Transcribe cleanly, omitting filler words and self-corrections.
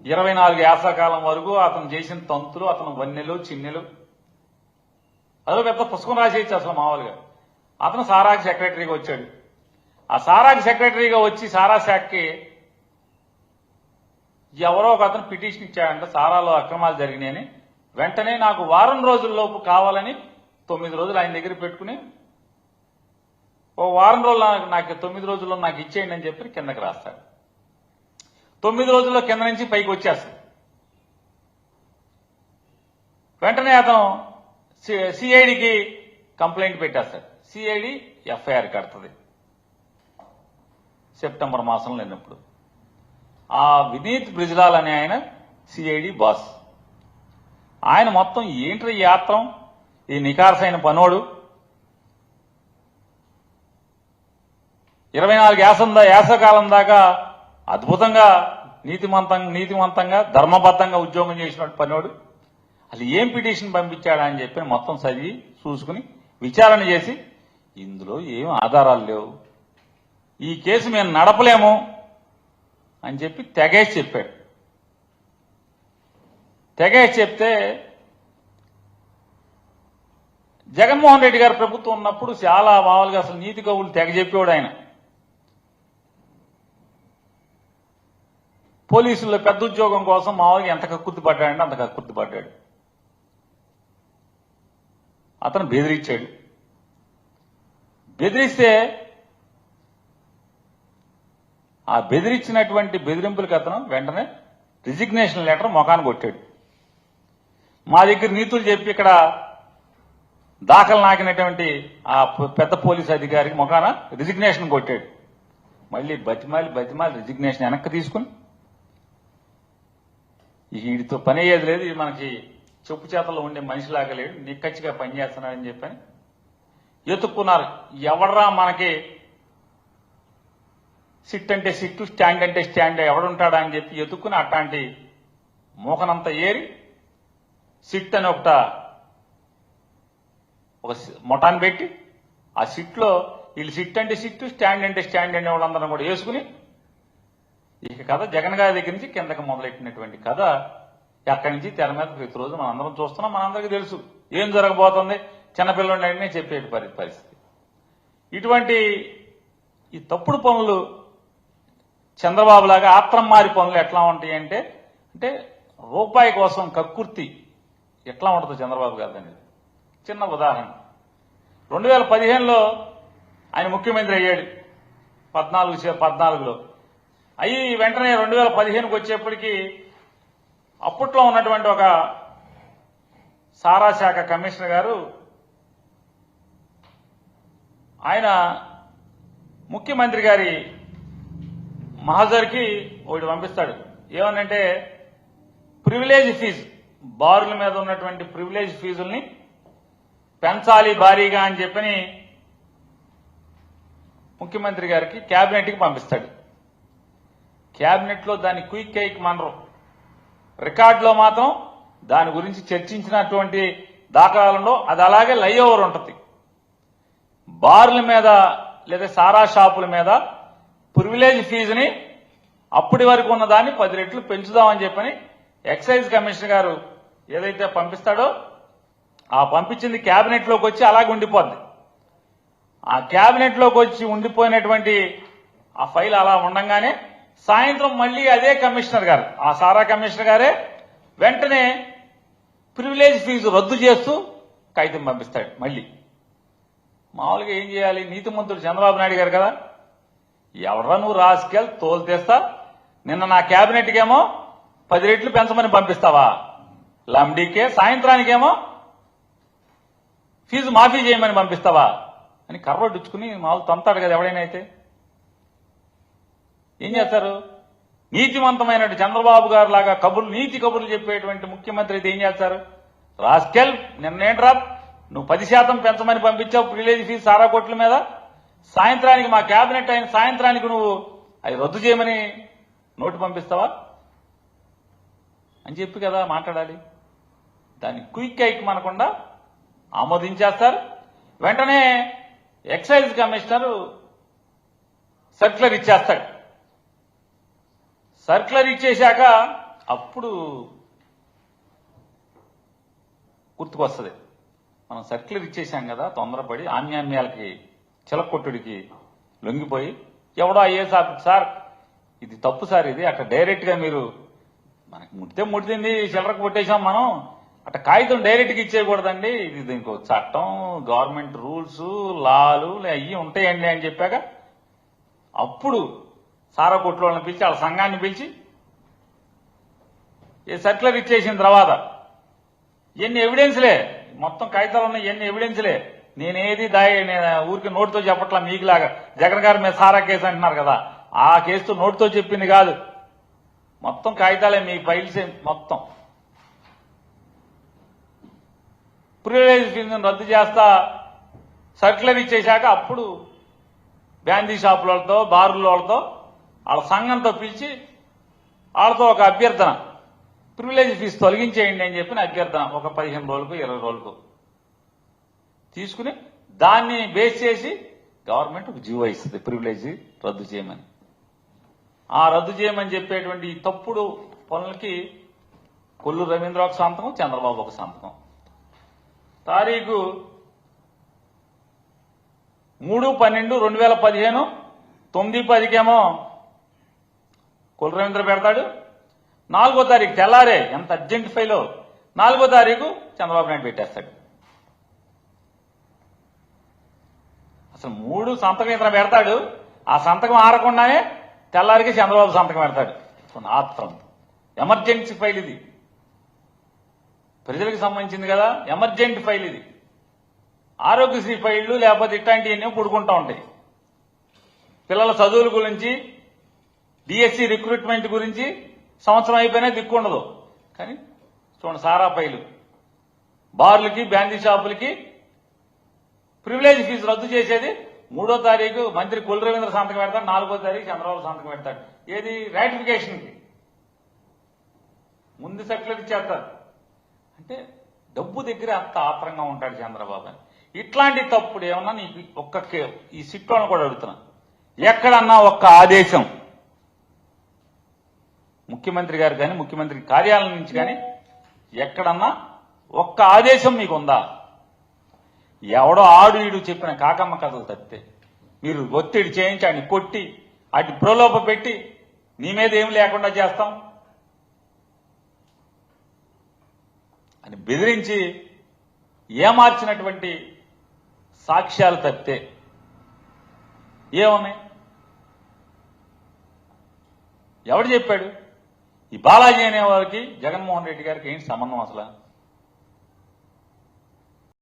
2024 యాసకాలం వరకు అతను చేసిన తంతులు, అతను వన్నెలు చిన్నెలు, అదో పెద్ద పుస్తకం రాసేయచ్చు అసలు మామూలుగా. అతను సారాకి సెక్రటరీగా వచ్చాడు. ఆ సారాకి సెక్రటరీగా వచ్చి సారా శాఖకి ఎవరో ఒక అతను పిటిషన్ ఇచ్చాడంట, సారాలో అక్రమాలు జరిగినాయని. వెంటనే నాకు వారం రోజుల్లోపు కావాలని 9 రోజులు ఆయన దగ్గర పెట్టుకుని, ఓ వారం రోజులు నాకు 9 రోజుల్లో నాకు ఇచ్చేయండి అని చెప్పి కిందకి రాస్తాడు. 9 రోజుల్లో కింద నుంచి పైకి వచ్చేస్తాడు. వెంటనే అతను సిఐడికి కంప్లైంట్ పెట్టేస్తాడు. సిఐడి ఎఫ్ఐఆర్ కడుతుంది సెప్టెంబర్ మాసంలో లేనప్పుడు. ఆ వినీత్ బ్రిజ్లాల్ అనే ఆయన సిఐడి బాస్. ఆయన మొత్తం ఏంటి ఈ యాత్రం, ఈ నికార్సైన పనోడు 24 యాసకాలం దాకా అద్భుతంగా నీతివంతంగా ధర్మబద్ధంగా ఉద్యోగం చేసినట్టు పనోడు అసలు ఏం పిటిషన్ పంపించాడా అని చెప్పి మొత్తం చదివి చూసుకుని విచారణ చేసి ఇందులో ఏం ఆధారాలు లేవు, ఈ కేసు మేము నడపలేము అని చెప్పి తెగేసి చెప్పాడు. తెగేసి చెప్తే జగన్మోహన్ రెడ్డి గారి ప్రభుత్వం ఉన్నప్పుడు చాలా మామూలుగా అసలు నీతి కవులు తెగ చెప్పేవాడు ఆయన. పోలీసుల్లో పెద్ద ఉద్యోగం కోసం మామూలుగా ఎంత కక్కుర్తి పడ్డాడంటే అంత కక్కుర్తి పడ్డాడు. అతను బెదిరించాడు. బెదిరిస్తే ఆ బెదిరించినటువంటి బెదిరింపులకు అతను వెంటనే రిజిగ్నేషన్ లెటర్ మొఖాన్ని కొట్టాడు. మా దగ్గర నీతులు చెప్పి ఇక్కడ దాఖలు నాకినటువంటి ఆ పెద్ద పోలీసు అధికారికి మొఖాన రిజిగ్నేషన్ కొట్టాడు. మళ్ళీ బతిమాలి రిజిగ్నేషన్ వెనక్కి తీసుకుని వీడితో పని అయ్యేది లేదు, ఇది మనకి చెప్పు చేతల్లో ఉండే మనిషిలాగా లేడు, నిక్కచ్చిగా పనిచేస్తున్నాడని చెప్పని ఎత్తుక్కున్నారు. ఎవడరా మనకి సిట్ అంటే సిట్టు, స్టాండ్ అంటే స్టాండ్ ఎవడుంటాడా అని చెప్పి ఎత్తుక్కుని అట్లాంటి మోకనంతా ఏరి సిట్ అని ఒక మొటాన్ని పెట్టి ఆ సిట్లో వీళ్ళు సిట్ అంటే సిట్టు, స్టాండ్ అంటే స్టాండ్ అనే వాళ్ళందరం కూడా వేసుకుని ఇక కథ జగన్ గారి దగ్గర నుంచి కిందకి మొదలెట్టినటువంటి కథ అక్కడి నుంచి తెర మీద ప్రతిరోజు మనం అందరం చూస్తున్నాం. మనందరికీ తెలుసు ఏం జరగబోతుంది, చిన్నపిల్లడిని చెప్పే పరిస్థితి. ఇటువంటి ఈ తప్పుడు పనులు చంద్రబాబు లాగా ఆత్రంమారి పనులు ఎట్లా ఉంటాయి అంటే రూపాయి కోసం కక్కుర్తి ఎట్లా ఉంటుందో చంద్రబాబు గారు అనేది చిన్న ఉదాహరణ. 2015లో ఆయన ముఖ్యమంత్రి అయ్యాడు, 14లో అయ్యి వెంటనే 2015కి వచ్చేప్పటికీ అప్పట్లో ఉన్నటువంటి ఒక సారా శాఖ కమిషనర్ గారు ఆయన ముఖ్యమంత్రి గారి మహజర్కి ఒకటి పంపిస్తాడు. ఏమనంటే ప్రివిలేజ్ ఫీజు, బారుల మీద ఉన్నటువంటి ప్రివిలేజ్ ఫీజుల్ని పెంచాలి భారీగా అని చెప్పని ముఖ్యమంత్రి గారికి క్యాబినెట్కి పంపిస్తాడు. క్యాబినెట్లో దాన్ని క్విక్ ఎయిక్ మనరు, రికార్డులో మాత్రం దాని గురించి చర్చించినటువంటి దాఖలాలలో అది అలాగే లై ఓవర్ ఉంటుంది. బార్ల మీద లేదా సారా షాపుల మీద ప్రివిలేజ్ ఫీజుని అప్పటి వరకు ఉన్న దాన్ని 10 రెట్లు పెంచుదామని చెప్పని ఎక్సైజ్ కమిషనర్ గారు ఏదైతే పంపిస్తాడో ఆ పంపించింది క్యాబినెట్లోకి వచ్చి అలాగే ఉండిపోద్ది. ఆ క్యాబినెట్లోకి వచ్చి ఉండిపోయినటువంటి ఆ ఫైల్ అలా ఉండంగానే సాయంత్రం మళ్లీ అదే కమిషనర్ గారు, ఆ సారా కమిషనర్ గారే వెంటనే ప్రివిలేజ్ ఫీజు రద్దు చేస్తూ కాగితం పంపిస్తాడు. మళ్ళీ మామూలుగా ఏం చేయాలి, నీతిమంతుడు చంద్రబాబు నాయుడు గారు కదా, ఎవరా నువ్వు రాసుకెళ్ళి తోలు తెస్తా, నిన్న నా క్యాబినెట్కి ఏమో 10 రెట్లు పెంచమని పంపిస్తావా, లండీకే సాయంత్రానికేమో ఫీజు మాఫీ చేయమని పంపిస్తావా అని కర్రొడ్డుచుకుని మామూలు తంతాడు కదా ఎవడైనా. అయితే ఏం చేస్తారు, నీతివంతమైన చంద్రబాబు గారు లాగా నీతి కబుర్లు చెప్పేటువంటి ముఖ్యమంత్రి అయితే ఏం చేస్తారు, రాస్కెల్ నిన్నేంట్రా నువ్వు 10% పెంచమని పంపించావు ప్రివిలేజ్ ఫీజు సారా కోట్ల మీద, సాయంత్రానికి మా క్యాబినెట్ అయిన సాయంత్రానికి నువ్వు అది రద్దు చేయమని నోటు పంపిస్తావా అని చెప్పి కదా మాట్లాడాలి. దాన్ని క్విక్ ఎయిక్ మనకుండా ఆమోదించేస్తారు. వెంటనే ఎక్సైజ్ కమిషనర్ సర్క్యులర్ ఇచ్చేస్తాడు, సర్క్యులర్ ఇచ్చేశాక అప్పుడు గుర్తుకొస్తుంది. మనం సర్క్యులర్ ఇచ్చేశాం కదా, తొందరపడి ఆన్యాన్యాలకి చిలకొట్టుడికి లొంగిపోయి ఎవడో ఐఏఎస్ ఆఫీసర్ సార్ ఇది తప్పు సార్, ఇది అట్లా డైరెక్ట్ గా మీరు మనకి ముట్టింది చిల్లరకు కొట్టేశాం మనం, అట్లా కాగితం డైరెక్ట్గా ఇచ్చేయకూడదండి, ఇది దీనికి చట్టం గవర్నమెంట్ రూల్స్ లాలు అవి ఉంటాయండి అని చెప్పాక అప్పుడు సారా కొట్ల వాళ్ళని పిలిచి వాళ్ళ సంఘాన్ని పిలిచి ఈ సర్క్యులర్ ఇచ్చేసిన తర్వాత ఎన్ని ఎవిడెన్స్లే మొత్తం కాగితాలు ఉన్నాయి, ఎన్ని ఎవిడెన్స్లే. నేనేది నేను ఊరికి నోటితో చెప్పట్లా, మీకులాగా జగన్ గారి మీద సారా కేసు అంటున్నారు కదా, ఆ కేసుతో నోటితో చెప్పింది కాదు, మొత్తం కాగితాలే మీ ఫైల్స్ మొత్తం. ప్రివిలేజ్ ఫీజును రద్దు చేస్తా సర్క్యులర్ ఇచ్చేశాక అప్పుడు బ్యాందీ షాపులతో బారులతో వాళ్ళ సంఘంతో పిలిచి వాళ్ళతో ఒక అభ్యర్థన, ప్రివిలేజ్ ఫీజు తొలగించేయండి అని చెప్పిన అభ్యర్థన ఒక 15 రోజులకు 20 రోజులకు తీసుకుని దాన్ని బేస్ చేసి గవర్నమెంట్ ఒక జీవో ఇస్తుంది ప్రివిలేజ్ రద్దు చేయమని. ఆ రద్దు చేయమని చెప్పేటువంటి ఈ తప్పుడు పనులకి కొల్లు రవీంద్ర ఒక సంతకం, చంద్రబాబు ఒక సంతకం. తారీఖు 3/12/2015 9/10కేమో కొల్లు రవీంద్ర పెడతాడు. 4వ తారీఖు తెల్లారే, ఎంత అర్జెంట్ ఫైలో 4వ తారీఖు చంద్రబాబు నాయుడు పెట్టేస్తాడు. అసలు 3 సంతకం ఇతను పెడతాడు, ఆ సంతకం ఆరకుండానే తెల్లారికి చంద్రబాబు సంతకం పెడతాడు. ఆత్రం ఎమర్జెన్సీ ఫైల్ ఇది, ప్రజలకు సంబంధించింది కదా, ఎమర్జెంట్ ఫైల్ ఇది. ఆరోగ్యశ్రీ ఫైళ్లు లేకపోతే ఇట్లాంటివన్నీ పుడుకుంటా ఉంటాయి. పిల్లల చదువుల గురించి, డిఎస్సి రిక్రూట్మెంట్ గురించి సంవత్సరం అయిపోయినా దిక్కుండదు. కానీ చూడండి, సారా ఫైలు, బార్లకి బ్యాందీ షాపులకి ప్రివిలేజ్ ఫీజు రద్దు చేసేది 3వ తారీఖు మంత్రి కొల్లు రవీంద్ర సంతకం పెడతాడు, 4వ తారీఖు చంద్రబాబు సంతకం పెడతాడు. ఏది రాటిఫికేషన్కి ముందు సర్క్యులర్ ఇచ్చేస్తారు. అంటే డబ్బు దగ్గర అంత ఆత్రంగా ఉంటాడు చంద్రబాబు అని. ఇట్లాంటి తప్పుడు ఏమన్నా నీకు ఈ సిట్లోని కూడా అడుగుతున్నా, ఎక్కడన్నా ఒక్క ఆదేశం ముఖ్యమంత్రి గారు కానీ ముఖ్యమంత్రి కార్యాలయం నుంచి కానీ ఎక్కడన్నా ఒక్క ఆదేశం మీకుందా? ఎవడో ఆడు ఈడు చెప్పిన కాకమ్మ కథలు తప్పితే మీరు ఒత్తిడి చేయించి ఆయన కొట్టి అటు ప్రలోభ పెట్టి నీ మీద ఏం లేకుండా చేస్తాం అని బెదిరించి ఏమార్చినటువంటి సాక్ష్యాలు తప్పితే ఏమున్నాయి? ఎవడు చెప్పాడు? ఈ బాలాజీ అనే వారికి జగన్మోహన్ రెడ్డి గారికి ఏంటి సంబంధం అసలు?